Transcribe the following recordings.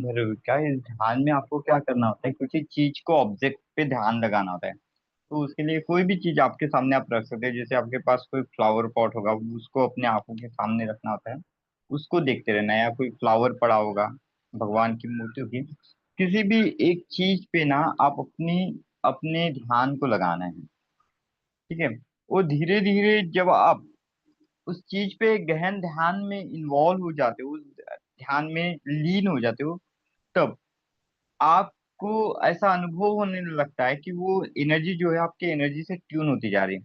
भरे हुए क्या इस ध्यान में आपको क्या करना होता है, किसी चीज को ऑब्जेक्ट पे ध्यान लगाना होता है। तो उसके लिए कोई भी चीज आपके सामने आप रख सकते हैं। जैसे आपके पास कोई फ्लावर पॉट होगा, उसको अपने आंखों के सामने रखना होता है, उसको देखते रहना है। या कोई फ्लावर पड़ा होगा, भगवान की मूर्ति होगी, किसी भी एक चीज पे ना आप अपनी अपने ध्यान को लगाना है। ठीक है। वो धीरे धीरे जब आप उस चीज पे गहन ध्यान में इन्वॉल्व हो जाते हो, उस ध्यान में लीन हो जाते हो, तब आपको ऐसा अनुभव होने लगता है कि वो एनर्जी जो है आपके एनर्जी से ट्यून होती जा रही है।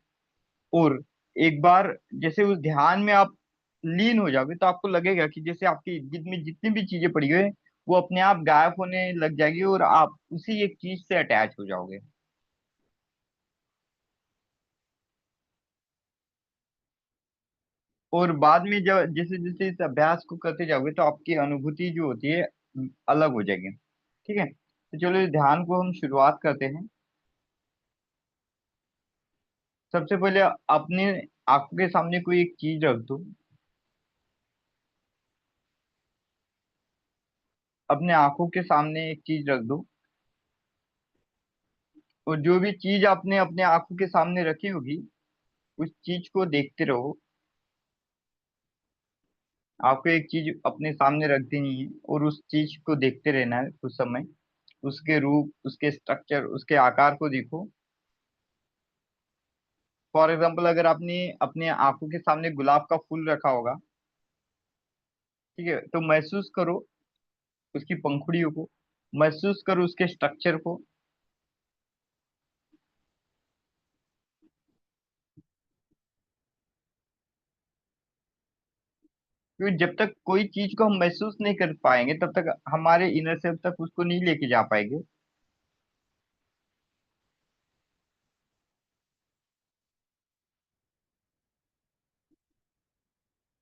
और एक बार जैसे उस ध्यान में आप लीन हो जाओगे, तो आपको लगेगा कि जैसे आपके इर्द में जितनी भी चीजें पड़ी हुई है, वो अपने आप गायब होने लग जाएगी और आप उसी एक चीज से अटैच हो जाओगे। और बाद में जब जैसे जैसे इस अभ्यास को करते जाओगे, तो आपकी अनुभूति जो होती है अलग हो जाएगी। ठीक है, तो चलो इस ध्यान को हम शुरुआत करते हैं। सबसे पहले अपने आंखों के सामने कोई एक चीज रख दो। अपने आंखों के सामने एक चीज रख दो, और जो भी चीज आपने अपने आंखों के सामने रखी होगी, उस चीज को देखते रहो। आपको एक चीज अपने सामने रख देनी है और उस चीज को देखते रहना है कुछ समय। उसके रूप, उसके स्ट्रक्चर, उसके आकार को देखो। फॉर एग्जाम्पल, अगर आपने अपने आंखों के सामने गुलाब का फूल रखा होगा, ठीक है, तो महसूस करो उसकी पंखुड़ियों को, महसूस करो उसके स्ट्रक्चर को। क्योंकि जब तक कोई चीज को हम महसूस नहीं कर पाएंगे, तब तक हमारे इनर सेल्फ तक उसको नहीं लेके जा पाएंगे।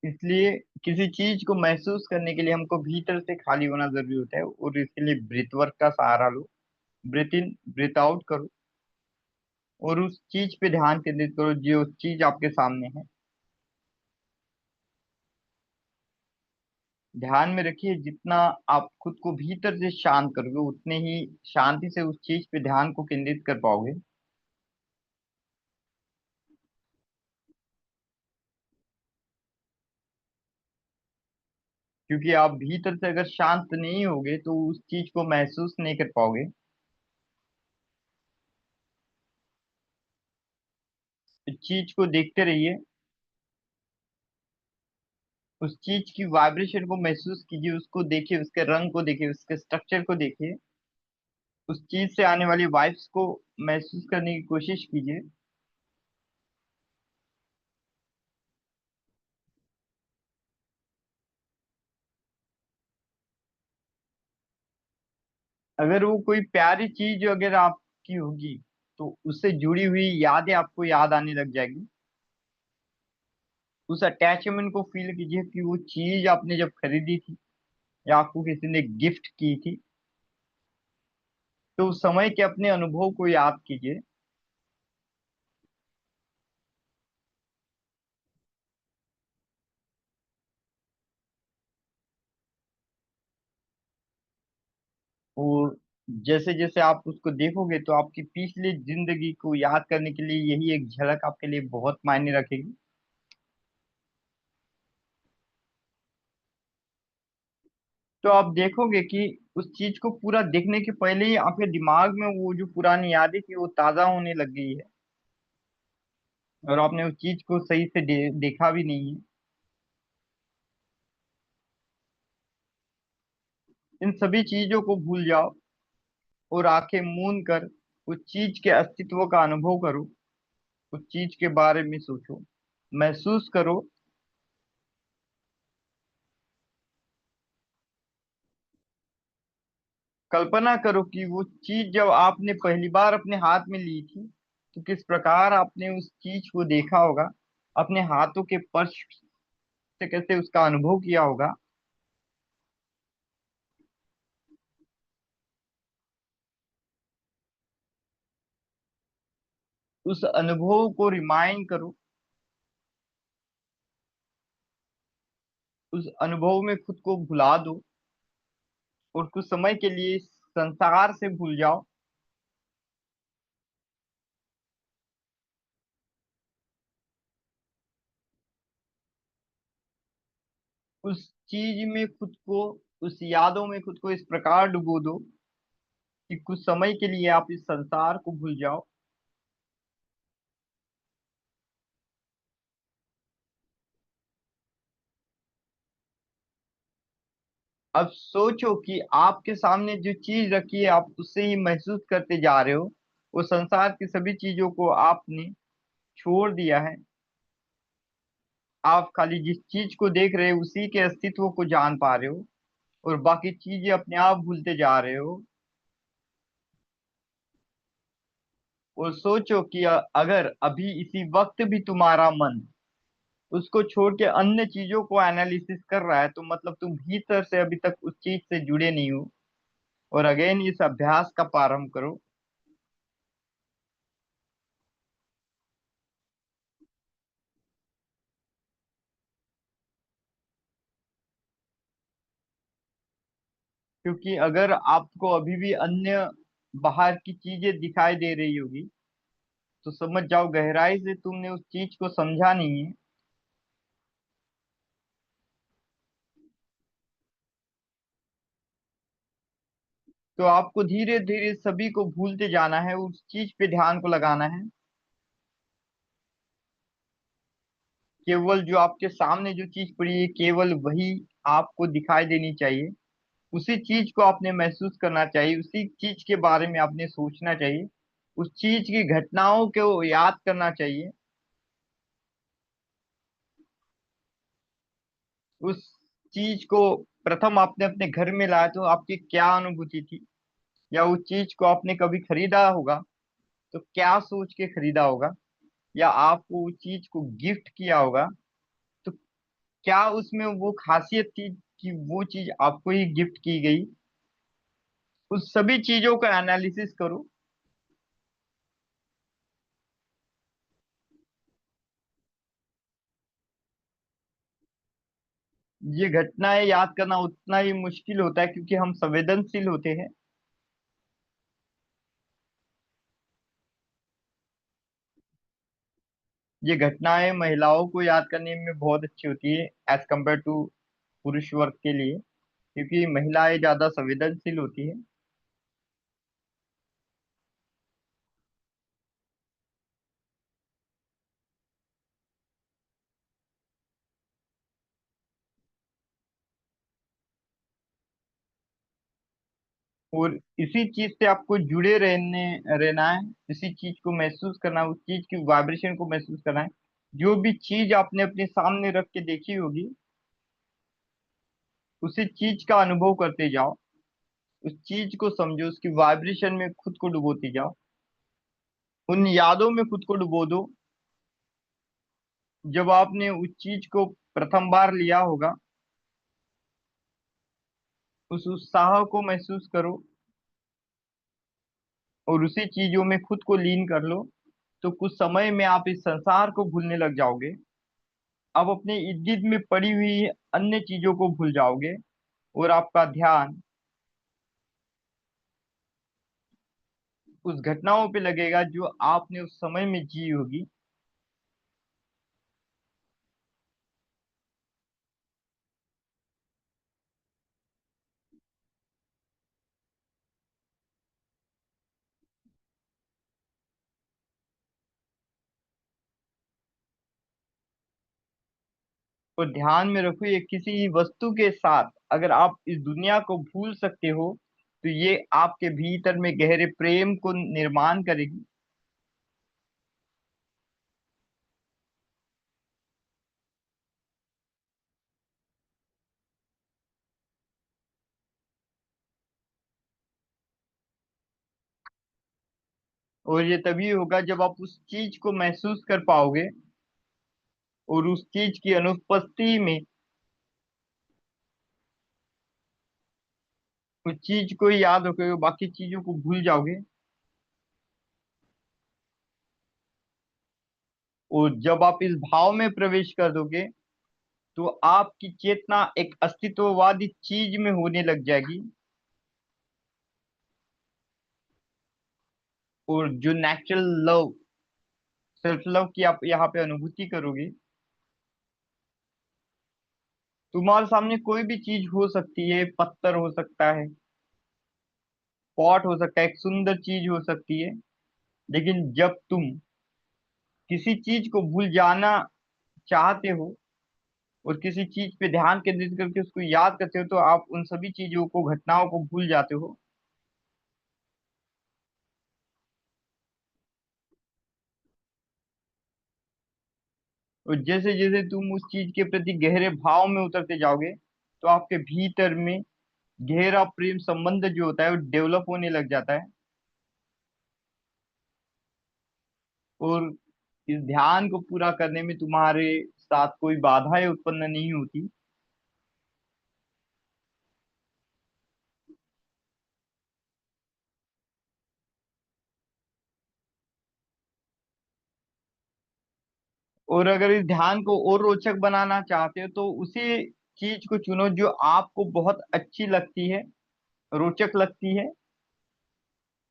इसलिए किसी चीज को महसूस करने के लिए हमको भीतर से खाली होना जरूरी होता है, और इसके लिए ब्रीथ वर्क का सहारा लो। ब्रीथ इन, ब्रीथ आउट करो, और उस चीज पे ध्यान केंद्रित करो जो चीज आपके सामने है। ध्यान में रखिए, जितना आप खुद को भीतर से शांत करोगे, उतने ही शांति से उस चीज पे ध्यान को केंद्रित कर पाओगे। क्योंकि आप भीतर से अगर शांत नहीं होगे, तो उस चीज को महसूस नहीं कर पाओगे। इस चीज को देखते रहिए, उस चीज की वाइब्रेशन को महसूस कीजिए, उसको देखिए, उसके रंग को देखिए, उसके स्ट्रक्चर को देखिए, उस चीज से आने वाली वाइब्स को महसूस करने की कोशिश कीजिए। अगर वो कोई प्यारी चीज अगर आपकी होगी, तो उससे जुड़ी हुई यादें आपको याद आने लग जाएगी। उस अटैचमेंट को फील कीजिए कि वो चीज आपने जब खरीदी थी, या आपको किसी ने गिफ्ट की थी, तो उस समय के अपने अनुभव को याद कीजिए। और जैसे जैसे आप उसको देखोगे, तो आपकी पिछली जिंदगी को याद करने के लिए यही एक झलक आपके लिए बहुत मायने रखेगी। तो आप देखोगे कि उस चीज को पूरा देखने के पहले ही आपके दिमाग में वो जो पुरानी यादें थी, वो ताजा होने लग गई है, और आपने उस चीज को सही से देखा भी नहीं है। इन सभी चीजों को भूल जाओ, और आंखें मूंद कर उस चीज के अस्तित्व का अनुभव करो। उस चीज के बारे में सोचो, महसूस करो। कल्पना करो कि वो चीज जब आपने पहली बार अपने हाथ में ली थी, तो किस प्रकार आपने उस चीज को देखा होगा, अपने हाथों के स्पर्श से कैसे उसका अनुभव किया होगा। उस अनुभव को रिमाइंड करो, उस अनुभव में खुद को भुला दो। और कुछ समय के लिए संसार से भूल जाओ। उस चीज में खुद को, उस यादों में खुद को इस प्रकार डुबो दो कि कुछ समय के लिए आप इस संसार को भूल जाओ। अब सोचो कि आपके सामने जो चीज रखी है आप उससे ही महसूस करते जा रहे हो। वो संसार की सभी चीजों को आपने छोड़ दिया है। आप खाली जिस चीज को देख रहे हो उसी के अस्तित्व को जान पा रहे हो, और बाकी चीजें अपने आप भूलते जा रहे हो। और सोचो कि अगर अभी इसी वक्त भी तुम्हारा मन उसको छोड़ के अन्य चीजों को एनालिसिस कर रहा है, तो मतलब तुम भीतर से अभी तक उस चीज से जुड़े नहीं हो। और अगेन इस अभ्यास का प्रारंभ करो। क्योंकि अगर आपको अभी भी अन्य बाहर की चीजें दिखाई दे रही होगी, तो समझ जाओ गहराई से तुमने उस चीज को समझा नहीं है। तो आपको धीरे धीरे सभी को भूलते जाना है, उस चीज पे ध्यान को लगाना है। केवल जो आपके सामने जो चीज पड़ी है केवल वही आपको दिखाई देनी चाहिए। उसी चीज को आपने महसूस करना चाहिए, उसी चीज के बारे में आपने सोचना चाहिए, उस चीज की घटनाओं को याद करना चाहिए। उस चीज को प्रथम आपने अपने घर में लाया तो आपकी क्या अनुभूति थी? या उस चीज को आपने कभी खरीदा होगा तो क्या सोच के खरीदा होगा? या आपको उस चीज को गिफ्ट किया होगा तो क्या उसमें वो खासियत थी कि वो चीज आपको ही गिफ्ट की गई? उस सभी चीजों का एनालिसिस करो। ये घटनाएं याद करना उतना ही मुश्किल होता है क्योंकि हम संवेदनशील होते हैं। ये घटनाएं महिलाओं को याद करने में बहुत अच्छी होती है एज कम्पेयर टू पुरुष वर्ग के लिए, क्योंकि महिलाएं ज्यादा संवेदनशील होती है। और इसी चीज से आपको जुड़े रहना है। इसी चीज को महसूस करना है, उस चीज की वाइब्रेशन को महसूस करना है। जो भी चीज आपने अपने सामने रख के देखी होगी उसी चीज का अनुभव करते जाओ। उस चीज को समझो, उसकी वाइब्रेशन में खुद को डुबोती जाओ। उन यादों में खुद को डुबो दो जब आपने उस चीज को प्रथम बार लिया होगा। उस उत्साह को महसूस करो और उसी चीजों में खुद को लीन कर लो। तो कुछ समय में आप इस संसार को भूलने लग जाओगे। अब अपने इर्द गिर्द में पड़ी हुई अन्य चीजों को भूल जाओगे और आपका ध्यान उस घटनाओं पे लगेगा जो आपने उस समय में जी होगी। और ध्यान में रखो ये किसी वस्तु के साथ अगर आप इस दुनिया को भूल सकते हो तो ये आपके भीतर में गहरे प्रेम को निर्माण करेगी। और ये तभी होगा जब आप उस चीज को महसूस कर पाओगे और उस चीज की अनुपस्थिति में उस चीज को ही याद रखोगे, बाकी चीजों को भूल जाओगे। और जब आप इस भाव में प्रवेश कर दोगे तो आपकी चेतना एक अस्तित्ववादी चीज में होने लग जाएगी। और जो नेचुरल लव, सेल्फ लव की आप यहाँ पे अनुभूति करोगे। तुम्हारे सामने कोई भी चीज हो सकती है, पत्थर हो सकता है, पॉट हो सकता है, एक सुंदर चीज हो सकती है, लेकिन जब तुम किसी चीज को भूल जाना चाहते हो और किसी चीज पे ध्यान केंद्रित करके उसको याद करते हो, तो आप उन सभी चीजों को, घटनाओं को भूल जाते हो। और जैसे जैसे तुम उस चीज के प्रति गहरे भाव में उतरते जाओगे, तो आपके भीतर में गहरा प्रेम संबंध जो होता है वो डेवलप होने लग जाता है। और इस ध्यान को पूरा करने में तुम्हारे साथ कोई बाधाएं उत्पन्न नहीं होती। और अगर इस ध्यान को और रोचक बनाना चाहते हो, तो उसी चीज को चुनो जो आपको बहुत अच्छी लगती है, रोचक लगती है,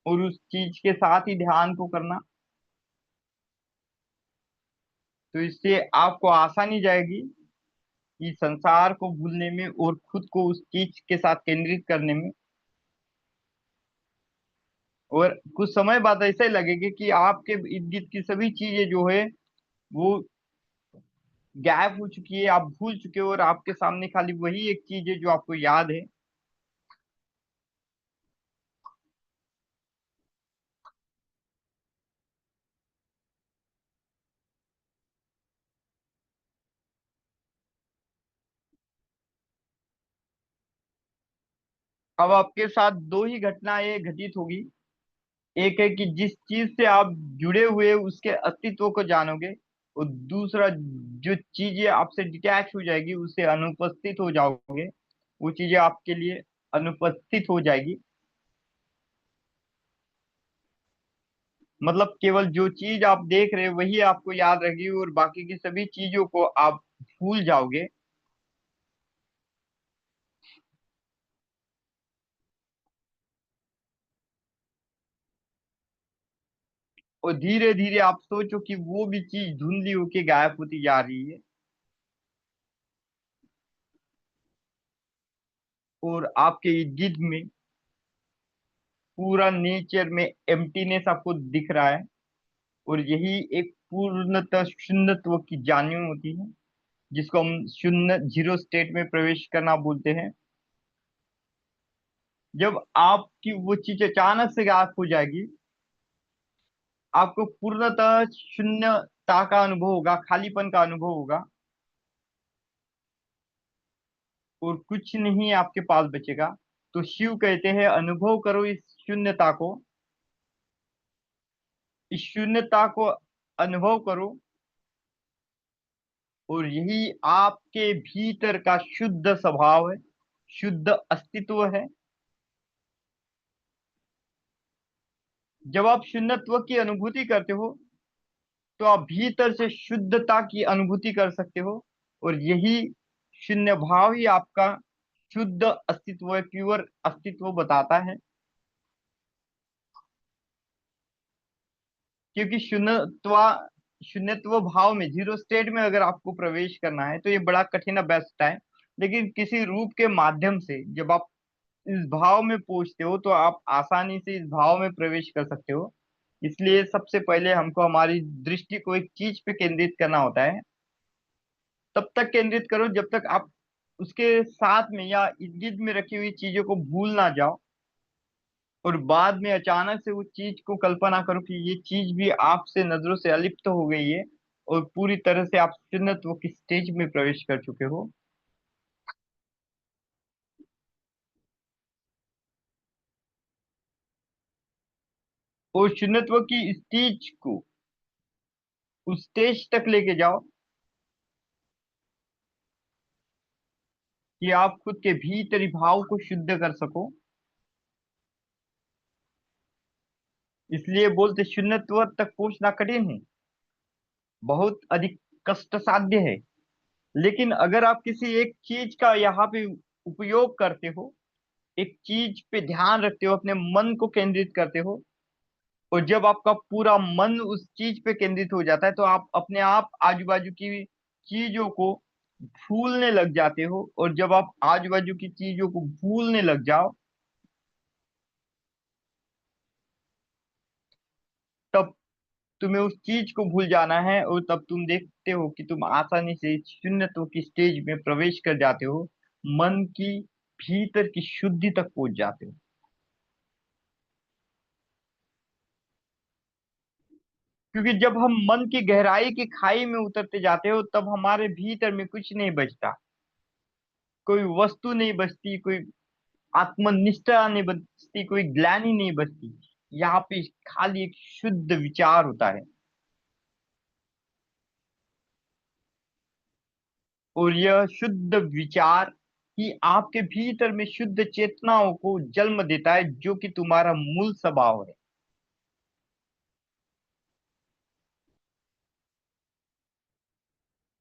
और उस चीज के साथ ही ध्यान को करना। तो इससे आपको आसानी जाएगी कि संसार को भूलने में और खुद को उस चीज के साथ केंद्रित करने में। और कुछ समय बाद ऐसा ही लगेगा कि आपके इर्द गिर्द की सभी चीजें जो है वो गायब हो चुकी है, आप भूल चुके हो, और आपके सामने खाली वही एक चीज है जो आपको याद है। अब आपके साथ दो ही घटनाएं घटित होगी। एक है कि जिस चीज से आप जुड़े हुए उसके अस्तित्व को जानोगे, और दूसरा, जो चीजें आपसे डिटैच हो जाएगी, उससे अनुपस्थित हो जाओगे, वो चीजें आपके लिए अनुपस्थित हो जाएगी। मतलब केवल जो चीज आप देख रहे हो वही आपको याद रहेगी, और बाकी की सभी चीजों को आप भूल जाओगे। और धीरे धीरे आप सोचो कि वो भी चीज धुंधली होके गायब होती जा रही है, और आपके इर्द गिर्द में पूरा नेचर में एम्प्टीनेस आपको दिख रहा है। और यही एक पूर्णतः शून्यत्व की जानियो होती है, जिसको हम शून्य, जीरो स्टेट में प्रवेश करना बोलते हैं। जब आपकी वो चीज अचानक से गायब हो जाएगी, आपको पूर्णतः शून्यता का अनुभव होगा, खालीपन का अनुभव होगा, और कुछ नहीं आपके पास बचेगा। तो शिव कहते हैं, अनुभव करो इस शून्यता को, इस शून्यता को अनुभव करो, और यही आपके भीतर का शुद्ध स्वभाव है, शुद्ध अस्तित्व है। जब आप शून्यत्व की अनुभूति करते हो, तो आप भीतर से शुद्धता की अनुभूति कर सकते हो। और यही शून्य भाव ही आपका शुद्ध अस्तित्व है, प्योर अस्तित्व बताता है। क्योंकि शून्यत्व भाव में, जीरो स्टेट में अगर आपको प्रवेश करना है, तो ये बड़ा कठिन बेस्ट है। लेकिन किसी रूप के माध्यम से जब आप इस भाव में पहुंचते हो, तो आप आसानी से इस भाव में प्रवेश कर सकते हो। इसलिए सबसे पहले हमको हमारी दृष्टि को एक चीज पे केंद्रित करना होता है। तब तक केंद्रित करो जब तक आप उसके साथ में या इर्द गिर्द में रखी हुई चीजों को भूल ना जाओ, और बाद में अचानक से उस चीज को कल्पना करो कि ये चीज भी आपसे नजरों से अलिप्त हो गई है, और पूरी तरह से आप शून्यत्व की स्टेज में प्रवेश कर चुके हो। और शून्यत्व की स्टेज को, उस स्टेज तक लेके जाओ कि आप खुद के भीतरी भाव को शुद्ध कर सको। इसलिए बोलते शून्यत्व तक पहुंचना कठिन है, बहुत अधिक कष्ट साध्य है। लेकिन अगर आप किसी एक चीज का यहाँ पे उपयोग करते हो, एक चीज पे ध्यान रखते हो, अपने मन को केंद्रित करते हो, और जब आपका पूरा मन उस चीज पे केंद्रित हो जाता है तो आप अपने आप आजू बाजू की चीजों को भूलने लग जाते हो। और जब आप आजू बाजू की चीजों को भूलने लग जाओ, तब तुम्हें उस चीज को भूल जाना है, और तब तुम देखते हो कि तुम आसानी से शून्यत्व की स्टेज में प्रवेश कर जाते हो। मन की भीतर की शुद्धि तक पहुंच जाते हो। क्योंकि जब हम मन की गहराई की खाई में उतरते जाते हो, तब हमारे भीतर में कुछ नहीं बचता। कोई वस्तु नहीं बचती, कोई आत्मनिष्ठा नहीं बचती, कोई ग्लानि नहीं बचती। यहाँ पे खाली एक शुद्ध विचार होता है। और यह शुद्ध विचार ही आपके भीतर में शुद्ध चेतनाओं को जन्म देता है, जो कि तुम्हारा मूल स्वभाव है।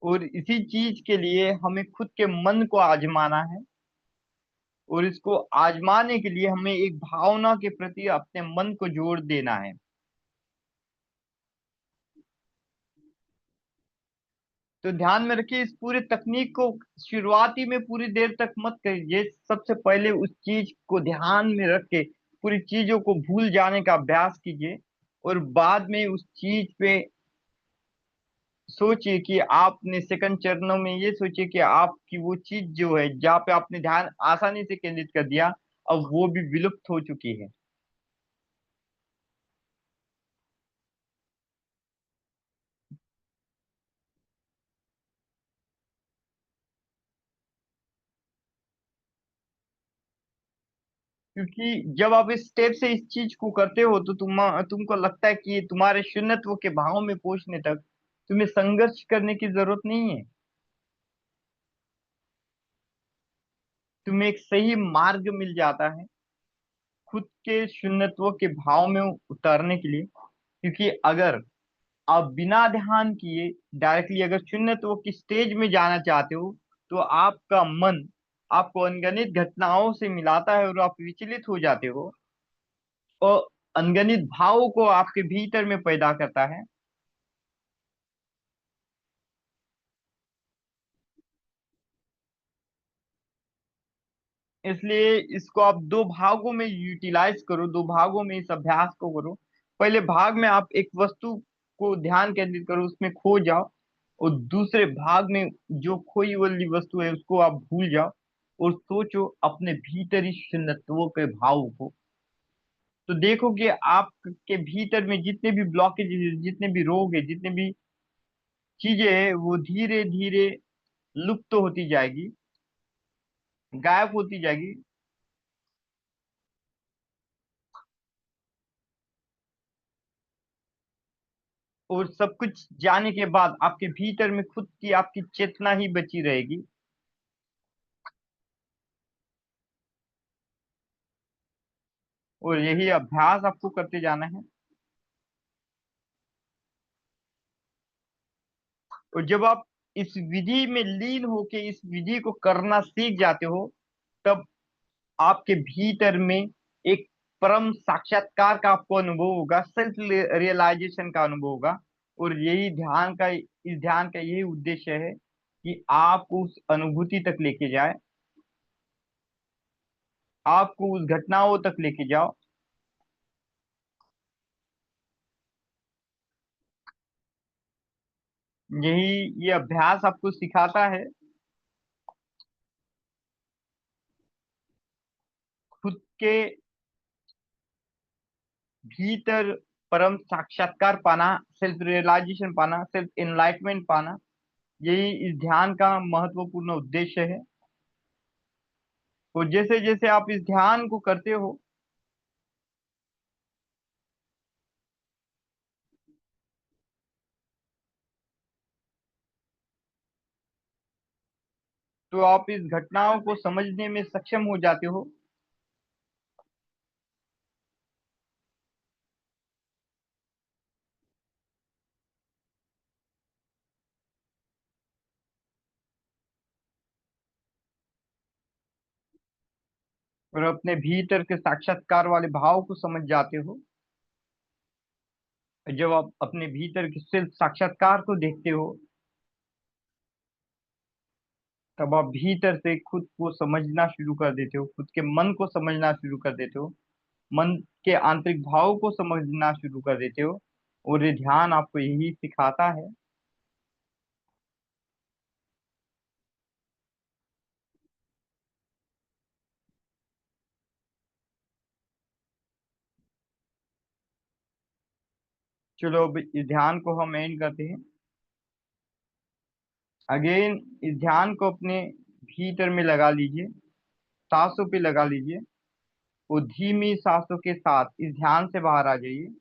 और इसी चीज के लिए हमें खुद के मन को आजमाना है। और इसको आजमाने के लिए हमें एक भावना के प्रति अपने मन को जोड़ देना है। तो ध्यान में रखिए, इस पूरे तकनीक को शुरुआती में पूरी देर तक मत करिए। सबसे पहले उस चीज को ध्यान में रख के पूरी चीजों को भूल जाने का अभ्यास कीजिए। और बाद में उस चीज पे सोचिए कि आपने सेकंड चरणों में ये सोचिए कि आपकी वो चीज जो है जहाँ पे आपने ध्यान आसानी से केंद्रित कर दिया, अब वो भी विलुप्त हो चुकी है। क्योंकि जब आप इस स्टेप से इस चीज को करते हो तो तुमको लगता है कि तुम्हारे शून्यत्व के भाव में पहुंचने तक तुम्हें संघर्ष करने की जरूरत नहीं है। तुम्हें एक सही मार्ग मिल जाता है खुद के शून्यत्व के भाव में उतारने के लिए। क्योंकि अगर आप बिना ध्यान किए डायरेक्टली अगर शून्यत्व की स्टेज में जाना चाहते हो, तो आपका मन आपको अनगणित घटनाओं से मिलाता है और आप विचलित हो जाते हो। और अनगणित भावों को आपके भीतर में पैदा करता है। इसलिए इसको आप दो भागों में यूटिलाइज करो, दो भागों में इस अभ्यास को करो। पहले भाग में आप एक वस्तु को ध्यान केंद्रित करो, उसमें खो जाओ। और दूसरे भाग में जो खोई वाली वस्तु है उसको आप भूल जाओ और सोचो अपने भीतरी शून्यत्व के भाव को। तो देखो कि आपके भीतर में जितने भी ब्लॉकेज, जितने भी रोग है, जितने भी चीजें है, वो धीरे धीरे लुप्त होती जाएगी, गायब होती जाएगी। और सब कुछ जाने के बाद आपके भीतर में खुद की आपकी चेतना ही बची रहेगी। और यही अभ्यास आपको करते जाना है। और जब आप इस विधि में लीन होके इस विधि को करना सीख जाते हो, तब आपके भीतर में एक परम साक्षात्कार का आपको अनुभव होगा, सेल्फ रियलाइजेशन का अनुभव होगा। और यही ध्यान का, इस ध्यान का यही उद्देश्य है कि आपको उस अनुभूति तक लेके जाए, आपको उस घटनाओं तक लेके जाओ। यही ये अभ्यास आपको सिखाता है खुद के भीतर परम साक्षात्कार पाना, सेल्फ रियलाइजेशन पाना, सेल्फ एनलाइटमेंट पाना। यही इस ध्यान का महत्वपूर्ण उद्देश्य है। और जैसे जैसे आप इस ध्यान को करते हो, तो आप इस घटनाओं को समझने में सक्षम हो जाते हो। और अपने भीतर के साक्षात्कार वाले भाव को समझ जाते हो। जब आप अपने भीतर के सिर्फ साक्षात्कार को देखते हो, तब आप भीतर से खुद को समझना शुरू कर देते हो, खुद के मन को समझना शुरू कर देते हो, मन के आंतरिक भाव को समझना शुरू कर देते हो। और ये ध्यान आपको यही सिखाता है। चलो अब इस ध्यान को हम एंड करते हैं। अगेन इस ध्यान को अपने भीतर में लगा लीजिए, सांसों पे लगा लीजिए, और धीमी सांसों के साथ इस ध्यान से बाहर आ जाइए।